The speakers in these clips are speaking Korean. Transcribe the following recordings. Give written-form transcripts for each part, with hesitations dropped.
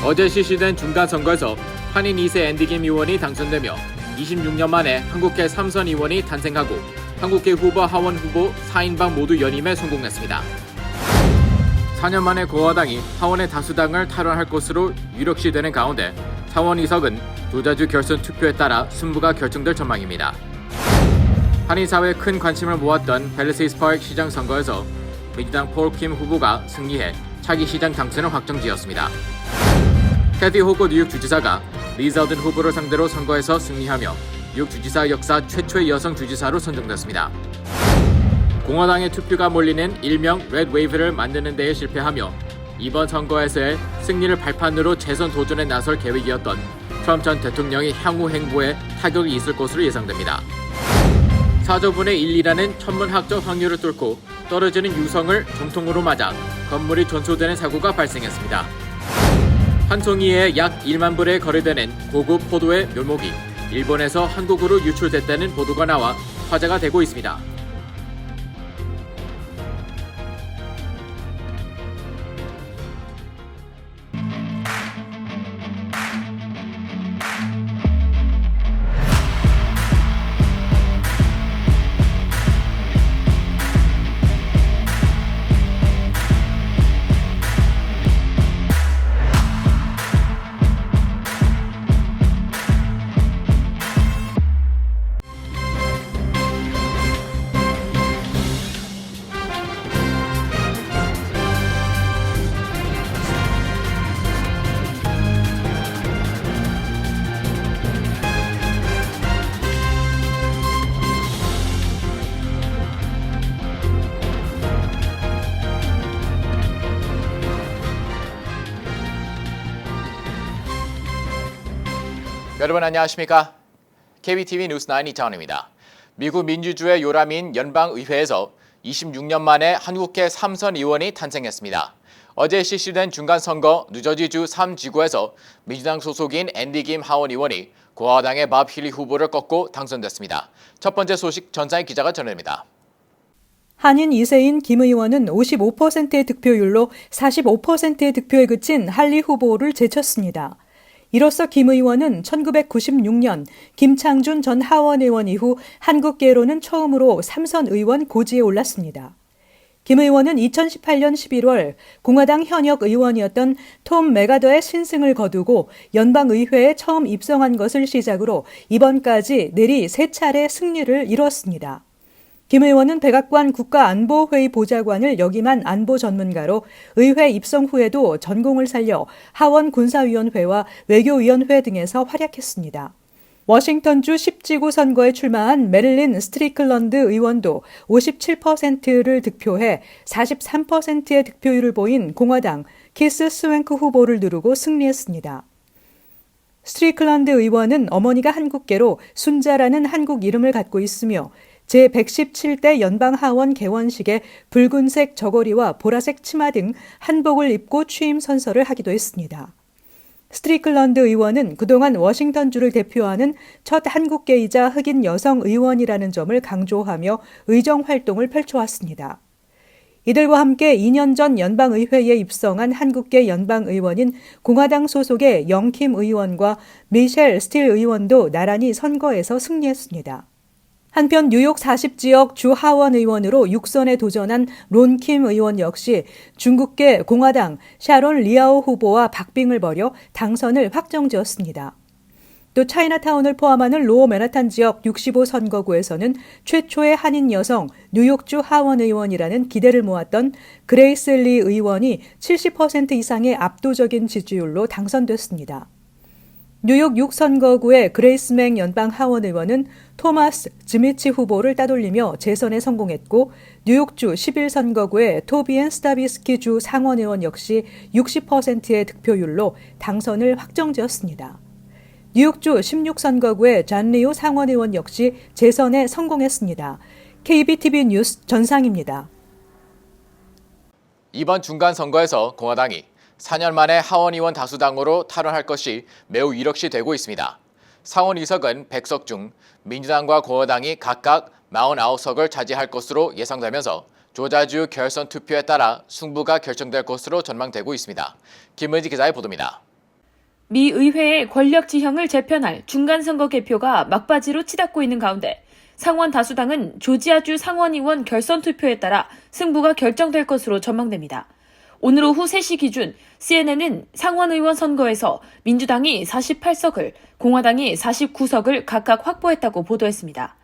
어제 실시된 중간선거에서 한인 2세 앤디 김 의원이 당선되며 26년 만에 한국계 3선 의원이 탄생하고 한국계 후보 하원 후보 4인방 모두 연임에 성공했습니다. 4년 만에 공화당이 하원의 다수당을 탈환할 것으로 유력시되는 가운데 하원 의석은 조자주 결선 투표에 따라 승부가 결정될 전망입니다. 한인 사회에 큰 관심을 모았던 팰리세이스 파크 시장 선거에서 민주당 폴 킴 후보가 승리해 차기 시장 당선을 확정지었습니다. 캐티 호거 뉴욕 주지사가 리 zel든 후보를 상대로 선거에서 승리하며 뉴욕 주지사 역사 최초의 여성 주지사로 선정됐습니다. 공화당의 투표가 몰리는 일명 레드 웨이브를 만드는 데에 실패하며 이번 선거에서의 승리를 발판으로 재선 도전에 나설 계획이었던 트럼프 전 대통령의 향후 행보에 타격이 있을 것으로 예상됩니다. 4조분의 1이라는 천문학적 확률을 뚫고 떨어지는 유성을 정통으로 맞아 건물이 전소되는 사고가 발생했습니다. 한 송이에 약 1만 불에 거래되는 고급 포도의 묘목이 일본에서 한국으로 유출됐다는 보도가 나와 화제가 되고 있습니다. 여러분 안녕하십니까? KBTV 뉴스9 이창원입니다. 미국 민주주의 요람인 연방의회에서 26년 만에 한국계 3선 의원이 탄생했습니다. 어제 실시된 중간선거 뉴저지주 3지구에서 민주당 소속인 앤디 김 하원 의원이 공화당의 밥 힐리 후보를 꺾고 당선됐습니다. 첫 번째 소식 전상희 기자가 전해드립니다. 한인 2세인 김 의원은 55%의 득표율로 45%의 득표에 그친 할리 후보를 제쳤습니다. 이로써 김 의원은 1996년 김창준 전 하원 의원 이후 한국계로는 처음으로 3선 의원 고지에 올랐습니다. 김 의원은 2018년 11월 공화당 현역 의원이었던 톰 메가더의 신승을 거두고 연방의회에 처음 입성한 것을 시작으로 이번까지 내리 3차례 승리를 이뤘습니다. 김 의원은 백악관 국가안보회의 보좌관을 역임한 안보 전문가로 의회 입성 후에도 전공을 살려 하원 군사위원회와 외교위원회 등에서 활약했습니다. 워싱턴주 10지구 선거에 출마한 메릴린 스트리클런드 의원도 57%를 득표해 43%의 득표율을 보인 공화당 키스 스웩크 후보를 누르고 승리했습니다. 스트리클런드 의원은 어머니가 한국계로 순자라는 한국 이름을 갖고 있으며 제117대 연방하원 개원식에 붉은색 저고리와 보라색 치마 등 한복을 입고 취임 선서를 하기도 했습니다. 스트리클런드 의원은 그동안 워싱턴주를 대표하는 첫 한국계이자 흑인 여성 의원이라는 점을 강조하며 의정 활동을 펼쳐왔습니다. 이들과 함께 2년 전 연방의회에 입성한 한국계 연방의원인 공화당 소속의 영킴 의원과 미셸 스틸 의원도 나란히 선거에서 승리했습니다. 한편 뉴욕 40지역 주 하원 의원으로 6선에 도전한 론킴 의원 역시 중국계 공화당 샤론 리아오 후보와 박빙을 벌여 당선을 확정지었습니다. 또 차이나타운을 포함하는 로어 맨하탄 지역 65선거구에서는 최초의 한인 여성 뉴욕주 하원 의원이라는 기대를 모았던 그레이스 리 의원이 70% 이상의 압도적인 지지율로 당선됐습니다. 뉴욕 6선거구의 그레이스 맥 연방 하원 의원은 토마스 즈미치 후보를 따돌리며 재선에 성공했고 뉴욕주 11선거구의 토비엔 스타비스키 주 상원 의원 역시 60%의 득표율로 당선을 확정지었습니다. 뉴욕주 16선거구의 잔 리우 상원 의원 역시 재선에 성공했습니다. KBTV 뉴스 전상입니다. 이번 중간선거에서 공화당이 4년 만에 하원의원 다수당으로 탈환할 것이 매우 유력시 되고 있습니다. 상원 의석은 100석 중 민주당과 공화당이 각각 49석을 차지할 것으로 예상되면서 조자주 결선 투표에 따라 승부가 결정될 것으로 전망되고 있습니다. 김은지 기자의 보도입니다. 미 의회의 권력 지형을 재편할 중간선거 개표가 막바지로 치닫고 있는 가운데 상원 다수당은 조지아주 상원의원 결선 투표에 따라 승부가 결정될 것으로 전망됩니다. 오늘 오후 3시 기준 CNN은 상원의원 선거에서 민주당이 48석을, 공화당이 49석을 각각 확보했다고 보도했습니다.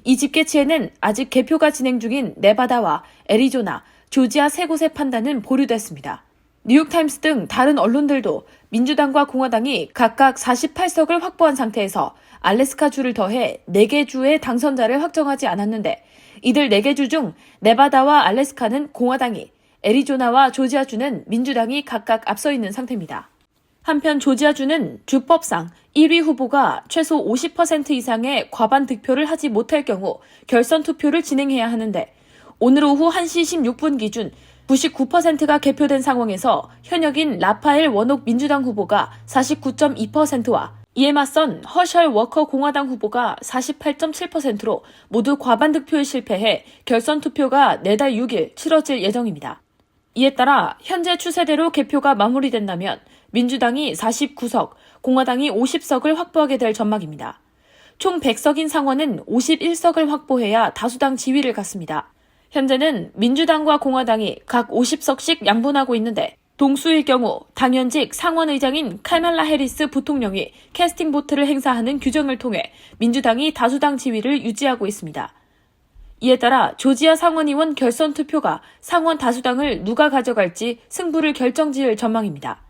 이 집계치에는 아직 개표가 진행 중인 네바다와 애리조나, 조지아 세 곳의 판단은 보류됐습니다. 뉴욕타임스 등 다른 언론들도 민주당과 공화당이 각각 48석을 확보한 상태에서 알래스카주를 더해 4개 주의 당선자를 확정하지 않았는데 이들 4개 주 중 네바다와 알래스카는 공화당이, 애리조나와 조지아주는 민주당이 각각 앞서 있는 상태입니다. 한편 조지아주는 주법상 1위 후보가 최소 50% 이상의 과반 득표를 하지 못할 경우 결선 투표를 진행해야 하는데 오늘 오후 1시 16분 기준 99%가 개표된 상황에서 현역인 라파엘 워녹 민주당 후보가 49.2%와 이에 맞선 허셜 워커 공화당 후보가 48.7%로 모두 과반 득표에 실패해 결선 투표가 내달 6일 치러질 예정입니다. 이에 따라 현재 추세대로 개표가 마무리된다면 민주당이 49석, 공화당이 50석을 확보하게 될 전망입니다. 총 100석인 상원은 51석을 확보해야 다수당 지위를 갖습니다. 현재는 민주당과 공화당이 각 50석씩 양분하고 있는데 동수일 경우 당연직 상원의장인 카말라 해리스 부통령이 캐스팅 보트를 행사하는 규정을 통해 민주당이 다수당 지위를 유지하고 있습니다. 이에 따라 조지아 상원의원 결선 투표가 상원 다수당을 누가 가져갈지 승부를 결정지을 전망입니다.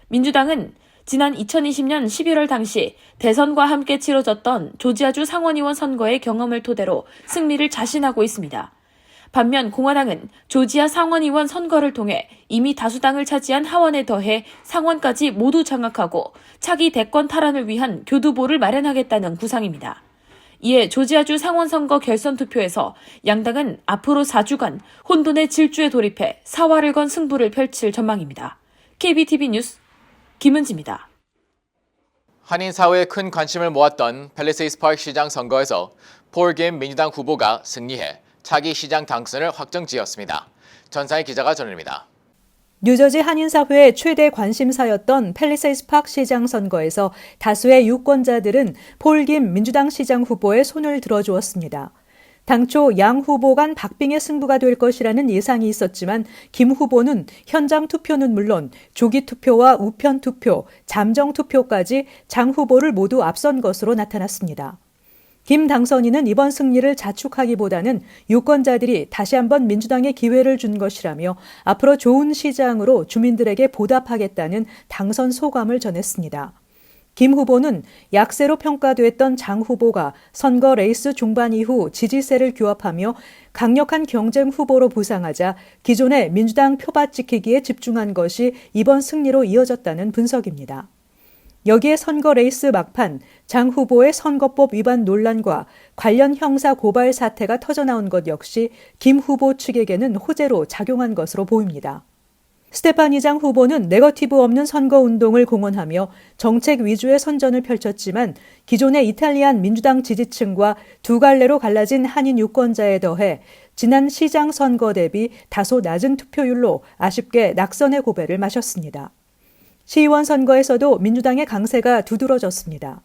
민주당은 지난 2020년 11월 당시 대선과 함께 치러졌던 조지아주 상원의원 선거의 경험을 토대로 승리를 자신하고 있습니다. 반면 공화당은 조지아 상원의원 선거를 통해 이미 다수당을 차지한 하원에 더해 상원까지 모두 장악하고 차기 대권 탈환을 위한 교두보를 마련하겠다는 구상입니다. 이에 조지아주 상원선거 결선 투표에서 양당은 앞으로 4주간 혼돈의 질주에 돌입해 사활을 건 승부를 펼칠 전망입니다. KBTV 뉴스 김은지입니다. 한인 사회에 큰 관심을 모았던 팰리세이스 파크 시장 선거에서 폴 김 민주당 후보가 승리해 차기 시장 당선을 확정지었습니다. 전상희 기자가 전합니다. 뉴저지 한인사회의 최대 관심사였던 팰리세이스 파크 시장 선거에서 다수의 유권자들은 폴 김 민주당 시장 후보의 손을 들어주었습니다. 당초 양 후보 간 박빙의 승부가 될 것이라는 예상이 있었지만 김 후보는 현장 투표는 물론 조기 투표와 우편 투표, 잠정 투표까지 장 후보를 모두 앞선 것으로 나타났습니다. 김 당선인은 이번 승리를 자축하기보다는 유권자들이 다시 한번 민주당에 기회를 준 것이라며 앞으로 좋은 시장으로 주민들에게 보답하겠다는 당선 소감을 전했습니다. 김 후보는 약세로 평가됐던 장 후보가 선거 레이스 중반 이후 지지세를 규합하며 강력한 경쟁 후보로 부상하자 기존의 민주당 표밭 지키기에 집중한 것이 이번 승리로 이어졌다는 분석입니다. 여기에 선거 레이스 막판 장 후보의 선거법 위반 논란과 관련 형사 고발 사태가 터져나온 것 역시 김 후보 측에게는 호재로 작용한 것으로 보입니다. 스테파니 장 후보는 네거티브 없는 선거운동을 공언하며 정책 위주의 선전을 펼쳤지만 기존의 이탈리안 민주당 지지층과 두 갈래로 갈라진 한인 유권자에 더해 지난 시장 선거 대비 다소 낮은 투표율로 아쉽게 낙선의 고배를 마셨습니다. 시의원 선거에서도 민주당의 강세가 두드러졌습니다.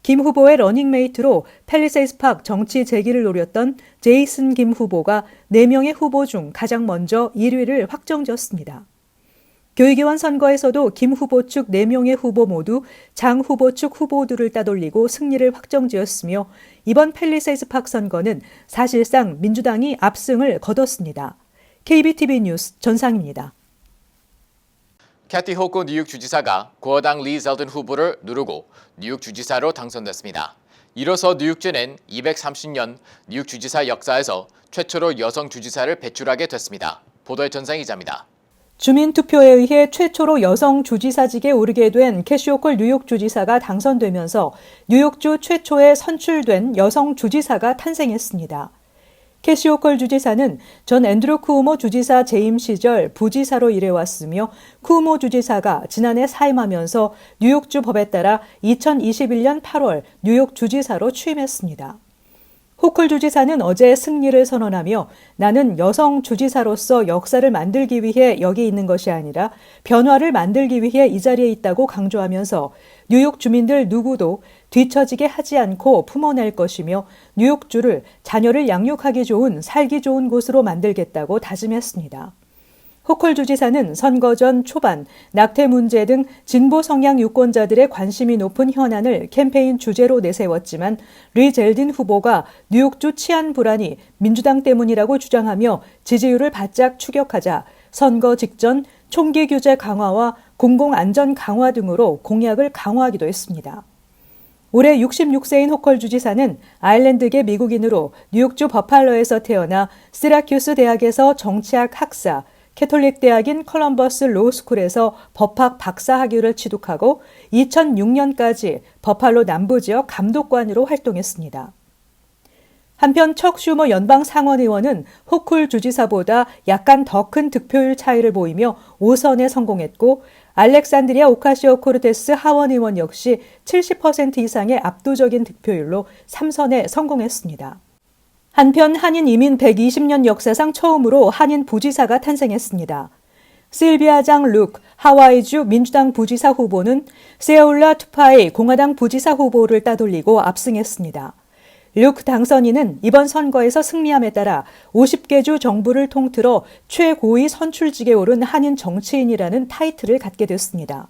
김 후보의 러닝메이트로 팰리세이스 파크 정치 재기를 노렸던 제이슨 김 후보가 4명의 후보 중 가장 먼저 1위를 확정지었습니다. 교육위원 선거에서도 김 후보 측 4명의 후보 모두 장 후보 측 후보들을 따돌리고 승리를 확정지었으며 이번 팰리세이스 파크 선거는 사실상 민주당이 압승을 거뒀습니다. KBTV 뉴스 전상입니다. 캐티 호코 뉴욕 주지사가 공화당 리 젤든 후보를 누르고 뉴욕 주지사로 당선됐습니다. 이로써 뉴욕주는 230년 뉴욕 주지사 역사에서 최초로 여성 주지사를 배출하게 됐습니다. 보도의 전상희 기자입니다. 주민투표에 의해 최초로 여성 주지사직에 오르게 된 캐시 호컬 뉴욕 주지사가 당선되면서 뉴욕주 최초의 선출된 여성 주지사가 탄생했습니다. 캐시 호컬 주지사는 전 앤드루 쿠오모 주지사 재임 시절 부지사로 일해왔으며 쿠오모 주지사가 지난해 사임하면서 뉴욕주 법에 따라 2021년 8월 뉴욕 주지사로 취임했습니다. 호쿨 주지사는 어제 승리를 선언하며 나는 여성 주지사로서 역사를 만들기 위해 여기 있는 것이 아니라 변화를 만들기 위해 이 자리에 있다고 강조하면서 뉴욕 주민들 누구도 뒤처지게 하지 않고 품어낼 것이며 뉴욕주를 자녀를 양육하기 좋은 살기 좋은 곳으로 만들겠다고 다짐했습니다. 호쿨 주지사는 선거 전 초반 낙태 문제 등 진보 성향 유권자들의 관심이 높은 현안을 캠페인 주제로 내세웠지만 리 젤딘 후보가 뉴욕주 치안 불안이 민주당 때문이라고 주장하며 지지율을 바짝 추격하자 선거 직전 총기 규제 강화와 공공안전 강화 등으로 공약을 강화하기도 했습니다. 올해 66세인 호컬 주지사는 아일랜드계 미국인으로 뉴욕주 버팔로에서 태어나 시라큐스 대학에서 정치학 학사, 캐톨릭 대학인 컬럼버스 로스쿨에서 법학 박사 학위를 취득하고 2006년까지 버팔로 남부지역 감독관으로 활동했습니다. 한편 척 슈머 연방 상원의원은 호쿨 주지사보다 약간 더 큰 득표율 차이를 보이며 5선에 성공했고 알렉산드리아 오카시오코르테스 하원의원 역시 70% 이상의 압도적인 득표율로 3선에 성공했습니다. 한편 한인 이민 120년 역사상 처음으로 한인 부지사가 탄생했습니다. 실비아 장 룩 하와이주 민주당 부지사 후보는 세울라 투파이 공화당 부지사 후보를 따돌리고 압승했습니다. 룩 당선인은 이번 선거에서 승리함에 따라 50개 주 정부를 통틀어 최고위 선출직에 오른 한인 정치인이라는 타이틀을 갖게 됐습니다.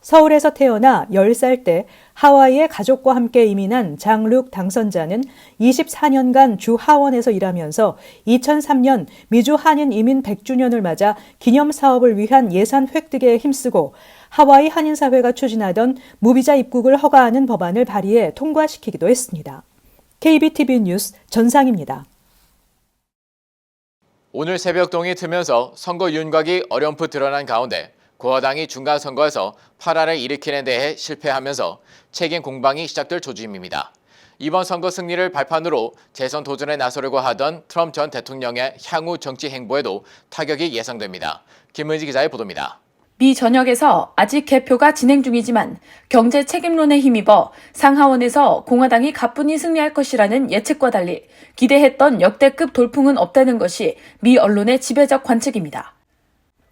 서울에서 태어나 10살 때 하와이에 가족과 함께 이민한 장룩 당선자는 24년간 주 하원에서 일하면서 2003년 미주 한인 이민 100주년을 맞아 기념사업을 위한 예산 획득에 힘쓰고 하와이 한인사회가 추진하던 무비자 입국을 허가하는 법안을 발의해 통과시키기도 했습니다. KBTV 뉴스 전상입니다. 오늘 새벽 동이 트면서 선거 윤곽이 어렴풋 드러난 가운데 공화당이 중간 선거에서 파란을 일으키는 데에 실패하면서 책임 공방이 시작될 조짐입니다. 이번 선거 승리를 발판으로 재선 도전에 나서려고 하던 트럼프 전 대통령의 향후 정치 행보에도 타격이 예상됩니다. 김은지 기자의 보도입니다. 미 전역에서 아직 개표가 진행 중이지만 경제 책임론에 힘입어 상하원에서 공화당이 가뿐히 승리할 것이라는 예측과 달리 기대했던 역대급 돌풍은 없다는 것이 미 언론의 지배적 관측입니다.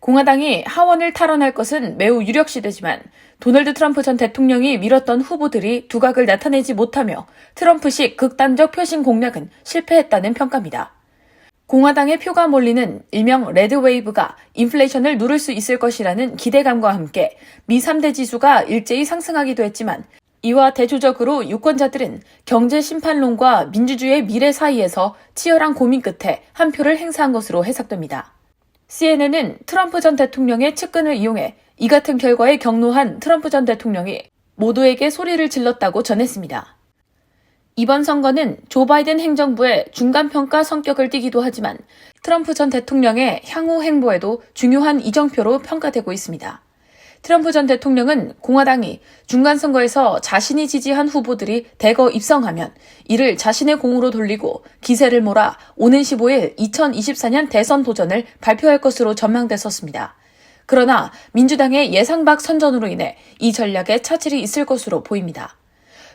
공화당이 하원을 탈환할 것은 매우 유력시되지만 도널드 트럼프 전 대통령이 밀었던 후보들이 두각을 나타내지 못하며 트럼프식 극단적 표심 공략은 실패했다는 평가입니다. 공화당의 표가 몰리는 일명 레드웨이브가 인플레이션을 누를 수 있을 것이라는 기대감과 함께 미 3대 지수가 일제히 상승하기도 했지만 이와 대조적으로 유권자들은 경제 심판론과 민주주의의 미래 사이에서 치열한 고민 끝에 한 표를 행사한 것으로 해석됩니다. CNN은 트럼프 전 대통령의 측근을 이용해 이 같은 결과에 격노한 트럼프 전 대통령이 모두에게 소리를 질렀다고 전했습니다. 이번 선거는 조 바이든 행정부의 중간평가 성격을 띠기도 하지만 트럼프 전 대통령의 향후 행보에도 중요한 이정표로 평가되고 있습니다. 트럼프 전 대통령은 공화당이 중간선거에서 자신이 지지한 후보들이 대거 입성하면 이를 자신의 공으로 돌리고 기세를 몰아 오는 15일 2024년 대선 도전을 발표할 것으로 전망됐었습니다. 그러나 민주당의 예상 밖 선전으로 인해 이 전략에 차질이 있을 것으로 보입니다.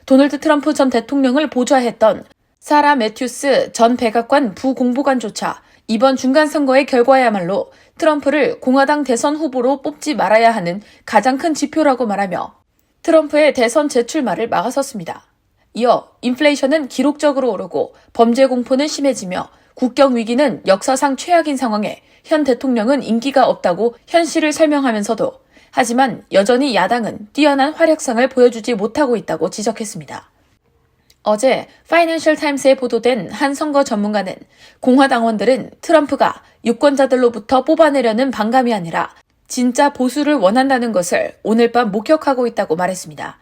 도널드 트럼프 전 대통령을 보좌했던 사라 매튜스 전 백악관 부공보관조차 이번 중간선거의 결과야말로 트럼프를 공화당 대선 후보로 뽑지 말아야 하는 가장 큰 지표라고 말하며 트럼프의 대선 재출마를 막아섰습니다. 이어 인플레이션은 기록적으로 오르고 범죄 공포는 심해지며 국경 위기는 역사상 최악인 상황에 현 대통령은 인기가 없다고 현실을 설명하면서도 하지만 여전히 야당은 뛰어난 활약상을 보여주지 못하고 있다고 지적했습니다. 어제 파이낸셜 타임스에 보도된 한 선거 전문가는 공화당원들은 트럼프가 유권자들로부터 뽑아내려는 반감이 아니라 진짜 보수를 원한다는 것을 오늘 밤 목격하고 있다고 말했습니다.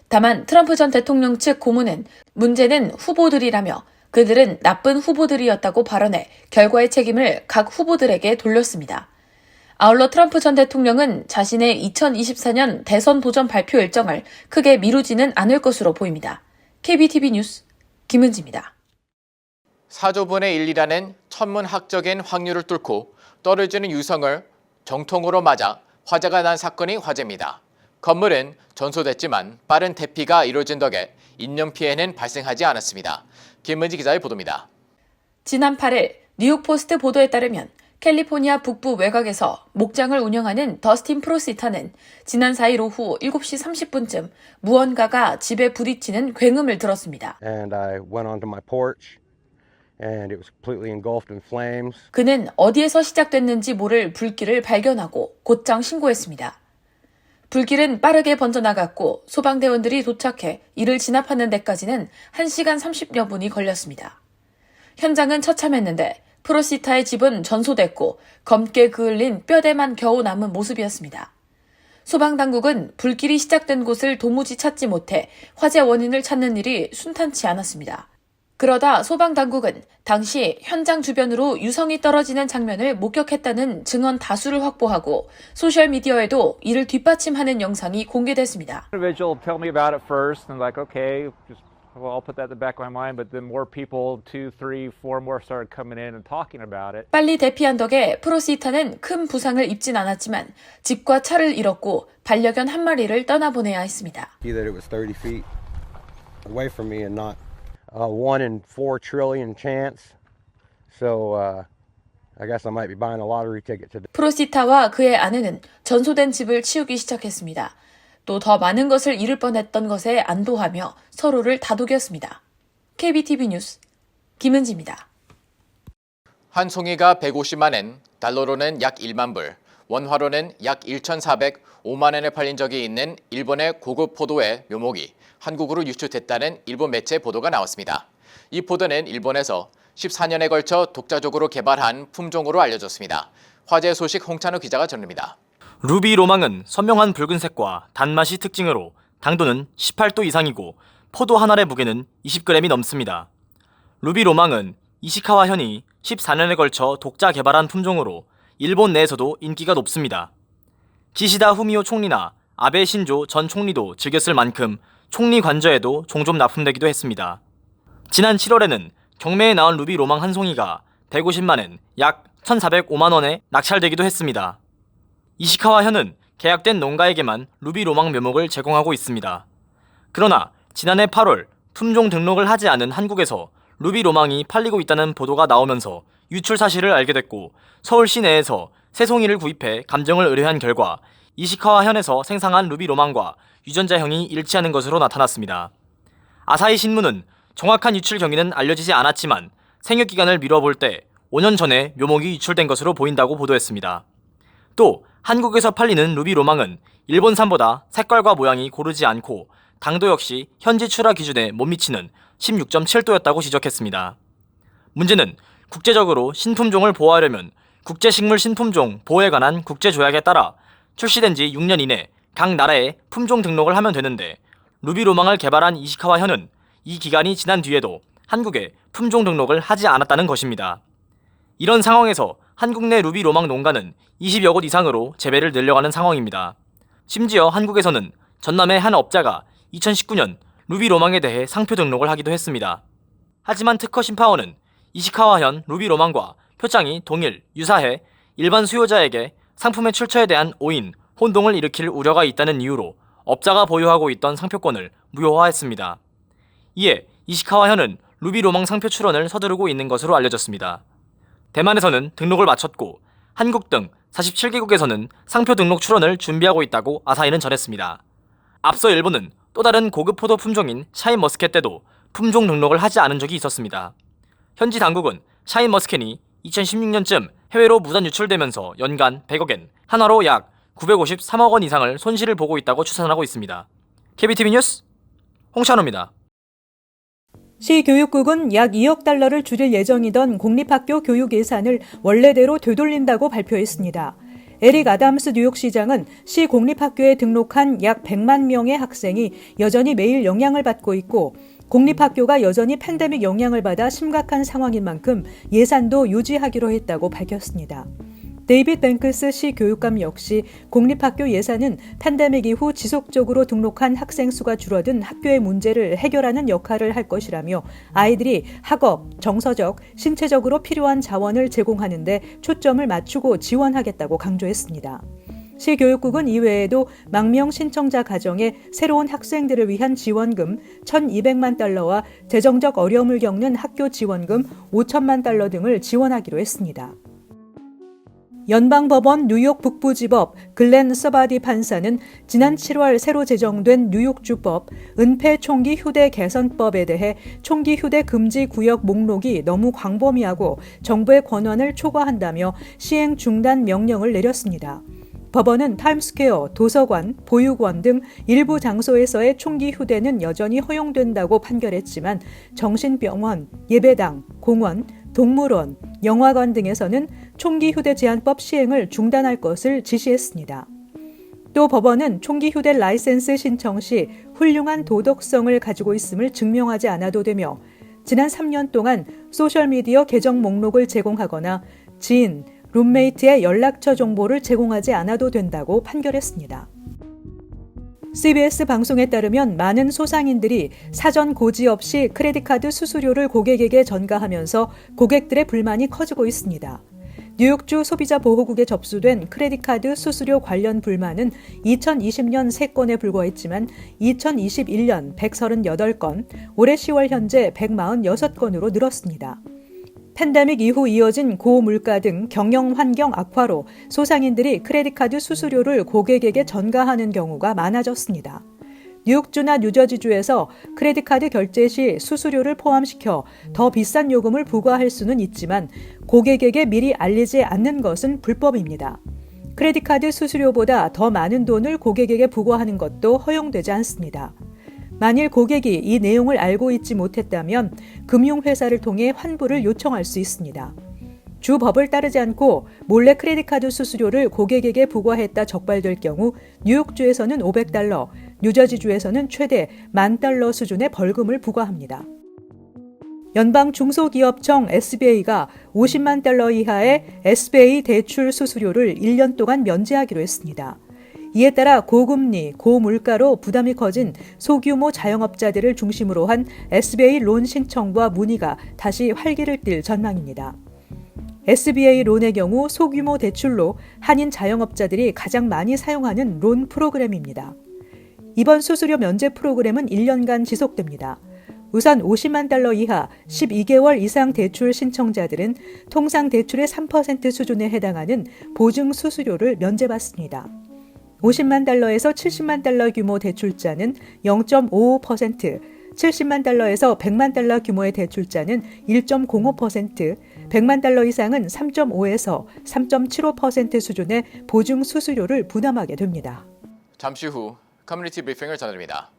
다만 트럼프 전 대통령 측 고문은 문제는 후보들이라며 그들은 나쁜 후보들이었다고 발언해 결과의 책임을 각 후보들에게 돌렸습니다. 아울러 트럼프 전 대통령은 자신의 2024년 대선 도전 발표 일정을 크게 미루지는 않을 것으로 보입니다. KBTV 뉴스 김은지입니다. 4조분의 1이라는 천문학적인 확률을 뚫고 떨어지는 유성을 정통으로 맞아 화재가 난 사건이 화제입니다. 건물은 전소됐지만 빠른 대피가 이루어진 덕에 인명피해는 발생하지 않았습니다. 김은지 기자의 보도입니다. 지난 8일 뉴욕포스트 보도에 따르면 캘리포니아 북부 외곽에서 목장을 운영하는 더스틴 프로시타는 지난 4일 오후 7시 30분쯤 무언가가 집에 부딪히는 굉음을 들었습니다. And I went onto my porch and it was completely engulfed in flames. 그는 어디에서 시작됐는지 모를 불길을 발견하고 곧장 신고했습니다. 불길은 빠르게 번져나갔고 소방대원들이 도착해 이를 진압하는 데까지는 1시간 30여 분이 걸렸습니다. 현장은 처참했는데 프로시타의 집은 전소됐고 검게 그을린 뼈대만 겨우 남은 모습이었습니다. 소방당국은 불길이 시작된 곳을 도무지 찾지 못해 화재 원인을 찾는 일이 순탄치 않았습니다. 그러다 소방당국은 당시 현장 주변으로 유성이 떨어지는 장면을 목격했다는 증언 다수를 확보하고 소셜미디어에도 이를 뒷받침하는 영상이 공개됐습니다. Individual tell me about it first and like, okay, well, I'll put that in the back of my mind. But then more people, 2, 3, 4 more started coming in and talking about it. 빨리 대피한 덕에 프로시타는 큰 부상을 입진 않았지만 집과 차를 잃었고 반려견 한 마리를 떠나보내야 했습니다. See that it was 30 feet away from me and not 1 in 4 trillion chance. So I guess I might be buying a lottery ticket today. 프로시타와 그의 아내는 전소된 집을 치우기 시작했습니다. 또 더 많은 것을 잃을 뻔했던 것에 안도하며 서로를 다독였습니다. KBTV 뉴스 김은지입니다. 한 송이가 150만 엔, 달러로는 약 1만 불, 원화로는 약 1,405만 엔에 팔린 적이 있는 일본의 고급 포도의 묘목이 한국으로 유출됐다는 일본 매체 보도가 나왔습니다. 이 포도는 일본에서 14년에 걸쳐 독자적으로 개발한 품종으로 알려졌습니다. 화재 소식 홍찬우 기자가 전합니다. 루비 로망은 선명한 붉은색과 단맛이 특징으로 당도는 18도 이상이고 포도 한 알의 무게는 20g이 넘습니다. 루비 로망은 이시카와 현이 14년에 걸쳐 독자 개발한 품종으로 일본 내에서도 인기가 높습니다. 기시다 후미오 총리나 아베 신조 전 총리도 즐겼을 만큼 총리 관저에도 종종 납품되기도 했습니다. 지난 7월에는 경매에 나온 루비 로망 한 송이가 150만 엔, 약 1,405만 원에 낙찰되기도 했습니다. 이시카와 현은 계약된 농가에게만 루비 로망 묘목을 제공하고 있습니다. 그러나 지난해 8월 품종 등록을 하지 않은 한국에서 루비 로망이 팔리고 있다는 보도가 나오면서 유출 사실을 알게 됐고 서울 시내에서 새 송이를 구입해 감정을 의뢰한 결과 이시카와 현에서 생산한 루비 로망과 유전자형이 일치하는 것으로 나타났습니다. 아사히 신문은 정확한 유출 경위는 알려지지 않았지만 생육기간을 미뤄볼 때 5년 전에 묘목이 유출된 것으로 보인다고 보도했습니다. 또 한국에서 팔리는 루비 로망은 일본산보다 색깔과 모양이 고르지 않고 당도 역시 현지 출하 기준에 못 미치는 16.7도였다고 지적했습니다. 문제는 국제적으로 신품종을 보호하려면 국제식물신품종 보호에 관한 국제조약에 따라 출시된 지 6년 이내 각 나라에 품종 등록을 하면 되는데 루비 로망을 개발한 이시카와 현은 이 기간이 지난 뒤에도 한국에 품종 등록을 하지 않았다는 것입니다. 이런 상황에서 한국 내 루비 로망 농가는 20여 곳 이상으로 재배를 늘려가는 상황입니다. 심지어 한국에서는 전남의 한 업자가 2019년 루비 로망에 대해 상표 등록을 하기도 했습니다. 하지만 특허 심파원은 이시카와 현 루비 로망과 표장이 동일, 유사해 일반 수요자에게 상품의 출처에 대한 오인, 혼동을 일으킬 우려가 있다는 이유로 업자가 보유하고 있던 상표권을 무효화했습니다. 이에 이시카와 현은 루비 로망 상표 출원을 서두르고 있는 것으로 알려졌습니다. 대만에서는 등록을 마쳤고 한국 등 47개국에서는 상표 등록 출원을 준비하고 있다고 아사히는 전했습니다. 앞서 일본은 또 다른 고급 포도 품종인 샤인머스켓 때도 품종 등록을 하지 않은 적이 있었습니다. 현지 당국은 샤인머스켓이 2016년쯤 해외로 무단 유출되면서 연간 100억 엔, 한화로 약 953억 원 이상을 손실을 보고 있다고 추산하고 있습니다. KBTV 뉴스 홍찬호입니다. 시 교육국은 약 2억 달러를 줄일 예정이던 공립학교 교육 예산을 원래대로 되돌린다고 발표했습니다. 에릭 아담스 뉴욕시장은 시 공립학교에 등록한 약 100만 명의 학생이 여전히 매일 영향을 받고 있고 공립학교가 여전히 팬데믹 영향을 받아 심각한 상황인 만큼 예산도 유지하기로 했다고 밝혔습니다. 데이빗 뱅크스 시 교육감 역시 공립학교 예산은 팬데믹 이후 지속적으로 등록한 학생 수가 줄어든 학교의 문제를 해결하는 역할을 할 것이라며 아이들이 학업, 정서적, 신체적으로 필요한 자원을 제공하는 데 초점을 맞추고 지원하겠다고 강조했습니다. 시교육국은 이외에도 망명 신청자 가정에 새로운 학생들을 위한 지원금 1,200만 달러와 재정적 어려움을 겪는 학교 지원금 5천만 달러 등을 지원하기로 했습니다. 연방법원 뉴욕 북부지법 글렌 서바디 판사는 지난 7월 새로 제정된 뉴욕주법 은폐 총기 휴대 개선법에 대해 총기 휴대 금지 구역 목록이 너무 광범위하고 정부의 권한을 초과한다며 시행 중단 명령을 내렸습니다. 법원은 타임스퀘어, 도서관, 보육원 등 일부 장소에서의 총기 휴대는 여전히 허용된다고 판결했지만 정신병원, 예배당, 공원, 동물원, 영화관 등에서는 총기 휴대 제한법 시행을 중단할 것을 지시했습니다. 또 법원은 총기 휴대 라이센스 신청 시 훌륭한 도덕성을 가지고 있음을 증명하지 않아도 되며 지난 3년 동안 소셜미디어 계정 목록을 제공하거나 지인, 룸메이트의 연락처 정보를 제공하지 않아도 된다고 판결했습니다. CBS 방송에 따르면 많은 소상인들이 사전 고지 없이 크레딧카드 수수료를 고객에게 전가하면서 고객들의 불만이 커지고 있습니다. 뉴욕주 소비자보호국에 접수된 크레딧카드 수수료 관련 불만은 2020년 3건에 불과했지만 2021년 138건, 올해 10월 현재 146건으로 늘었습니다. 팬데믹 이후 이어진 고물가 등 경영 환경 악화로 소상인들이 크레딧카드 수수료를 고객에게 전가하는 경우가 많아졌습니다. 뉴욕주나 뉴저지주에서 크레딧카드 결제 시 수수료를 포함시켜 더 비싼 요금을 부과할 수는 있지만 고객에게 미리 알리지 않는 것은 불법입니다. 크레딧카드 수수료보다 더 많은 돈을 고객에게 부과하는 것도 허용되지 않습니다. 만일 고객이 이 내용을 알고 있지 못했다면 금융회사를 통해 환불을 요청할 수 있습니다. 주 법을 따르지 않고 몰래 크레딧카드 수수료를 고객에게 부과했다 적발될 경우 뉴욕주에서는 $500, 뉴저지주에서는 최대 $10,000 수준의 벌금을 부과합니다. 연방 중소기업청 SBA가 $50만 달러 이하의 SBA 대출 수수료를 1년 동안 면제하기로 했습니다. 이에 따라 고금리, 고물가로 부담이 커진 소규모 자영업자들을 중심으로 한 SBA 론 신청과 문의가 다시 활기를 띨 전망입니다. SBA 론의 경우 소규모 대출로 한인 자영업자들이 가장 많이 사용하는 론 프로그램입니다. 이번 수수료 면제 프로그램은 1년간 지속됩니다. 우선 $50만 달러 이하 12개월 이상 대출 신청자들은 통상 대출의 3% 수준에 해당하는 보증 수수료를 면제받습니다. $50만 달러에서 $70만 달러 규모 대출자는 0.55%, 70만 달러에서 $100만 달러 규모의 대출자는 1.05%, $100만 달러 이상은 3.5에서 3.75% 수준의 보증 수수료를 부담하게 됩니다. 잠시 후 커뮤니티 브리핑을 전해드립니다.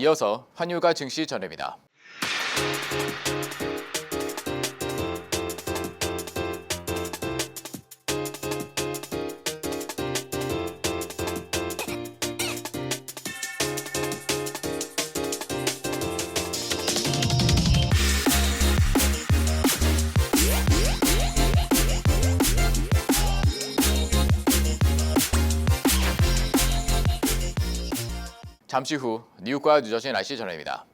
이어서 환율과 증시 전해입니다. 잠시 후 뉴욕과 뉴저지 날씨 전해입니다.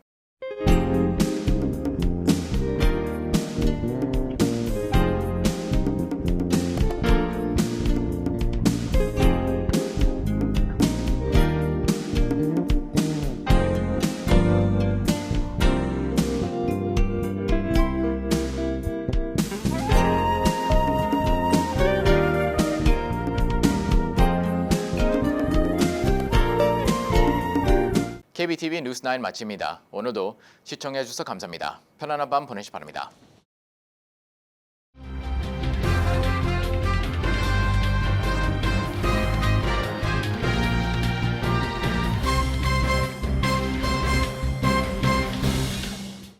KBTV 뉴스9 마칩니다. 오늘도 시청해주셔서 감사합니다. 편안한 밤 보내시기 바랍니다.